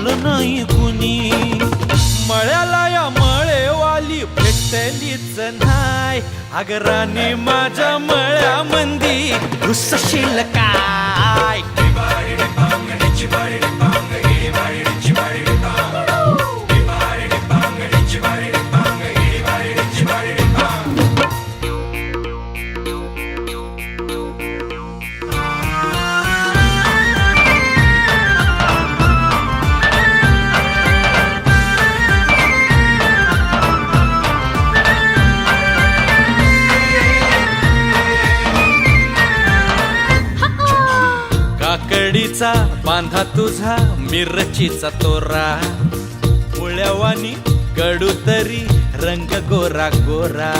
पाहिलं नाही कुणी. मळ्याला या मळेवाली भेटलीच नाय. अगं राणी माझ्या मळ्यामंदी घुसशील काय. काकडीचा बांधा तुझा मिरचीचा तोरा. मुळ्यावानी कडू तरी रंग गोरा गोरा.